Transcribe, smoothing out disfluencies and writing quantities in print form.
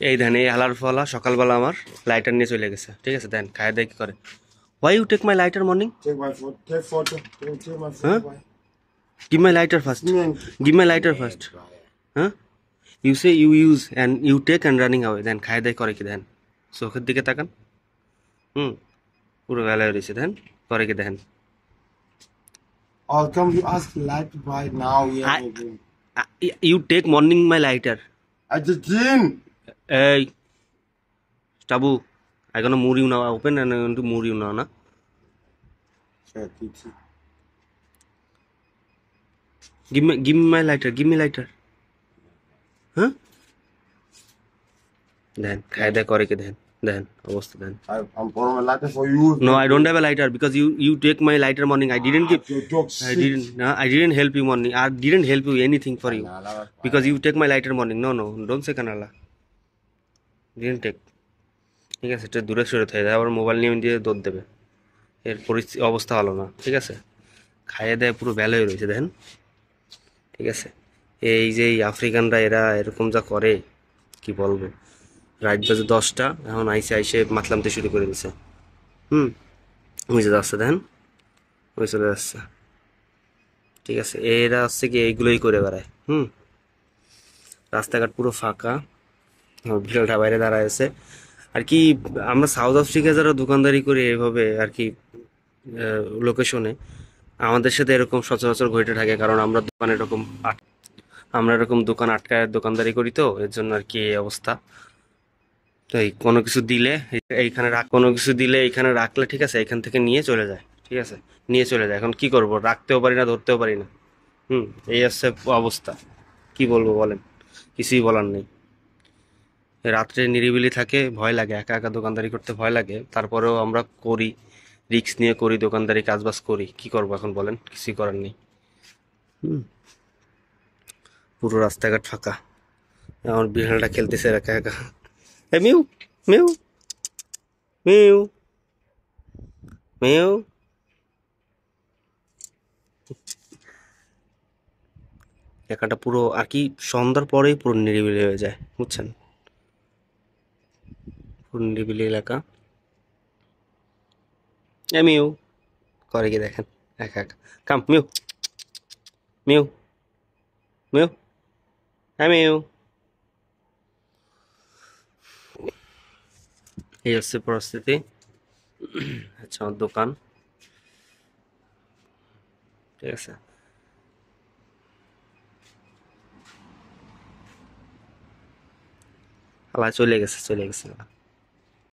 এই দেন এই হালার ফলা সকালবেলা আমার লাইটার নিয়ে চলে গেছে, ঠিক আছে? দেন খায় দেয় কি করে, why you take my lighter morning? Take my phone. Take photo. Take my phone. হ্যাঁ, Why? Give my lighter first, Man, give my lighter first. হ্যাঁ, you say you use and you take and running away. Then খায় দেয় করে কি দেন, চোখের দিকে তাকান। হুম, পুরো বেলায় রয়েছে, দেন করে কি দেখেন। how come you ask light to buy now? Yeah, I, maybe. You take morning my lighter. I just didn't. এই টাবু, I gonna move you now. Open and I'm going to move you now, na? Give me my lighter. Give me lighter. Huh? Then, খাই দেয় করে কি দেন, দেন অবস্থা দেন। I'm pouring my lighter for you. No, I don't have a lighter because you take my lighter morning. I didn't give. Your dog I sick. didn't. No, I didn't help you morning. I didn't help you anything for you because you take my lighter morning. No, no, don't say kanala. Didn't take. ঠিক আছে, এটা দূরে সরে থাকে, আবার mobile নিয়ে দিয়ে দৌড় দেবে, এর পরিস্থিতি অবস্থা ভালো না, ঠিক আছে? খাইয়ে দেয় পুরো বেলায় রয়েছে দেখেন, ঠিক আছে? এই যে এই আফ্রিকানরা এরা এরকম যা করে কি বলবো। রাত বাজে 10টা, এখন আইসে মাতলামতে শুরু করে দিছে। ওই যে যাচ্ছে দেখেন, ওই চলে যাচ্ছে, ঠিক আছে? এরা হচ্ছে কি এইগুলোই করে বেড়ায়। রাস্তাঘাট পুরো ফাঁকা, বিড়ালটা বাইরে দাঁড়ায় আছে আর কি। আমরা সাউথ আফ্রিকা যারা দোকানদারি করি এইভাবে আর কি লোকেশনে, আমাদের সাথে এরকম সচরাচর ঘটে থাকে, কারণ আমরা এরকম দোকান আটকায় দোকানদারি করি, তো এর জন্য আর কি এই অবস্থা। তো এই কোনো কিছু দিলে কোনো কিছু দিলে এইখানে রাখলে, ঠিক আছে, এখান থেকে নিয়ে চলে যায়, ঠিক আছে? নিয়ে চলে যায়, এখন কি করব, রাখতেও পারি না, ধরতেও পারি না। এই হচ্ছে অবস্থা, কি বলবো বলেন, কিছুই বলার নেই। রাত্রে নিরিবিলি থাকে, ভয় লাগে, একা একা দোকানদারি করতে ভয় লাগে, তারপরেও আমরা করি, রিস্ক নিয়ে করি দোকানদারি, কাজবাজ করি, কি করবো এখন বলেন, কিছুই করার নেই। পুরো রাস্তাঘাট ফাঁকা, আমার বিড়ালটা খেলতেছে একা একা। এ মিউ, মিউ, মিউ, মিউ। এলাকাটা পুরো আর কি সন্ধ্যার পরেই পুরো নিরিবিলি হয়ে যায়, বুঝছেন? পুরো নিরিবিলি এলাকা। এ মিউ করে কি দেখেন, একা একা। কাম মিউ, মিউ, মিউ, হ্যাঁ মিউ। এই হচ্ছে পরিস্থিতি। আচ্ছা, আমার দোকান, ঠিক আছে? আলা চলে গেছে, চলে গেছে।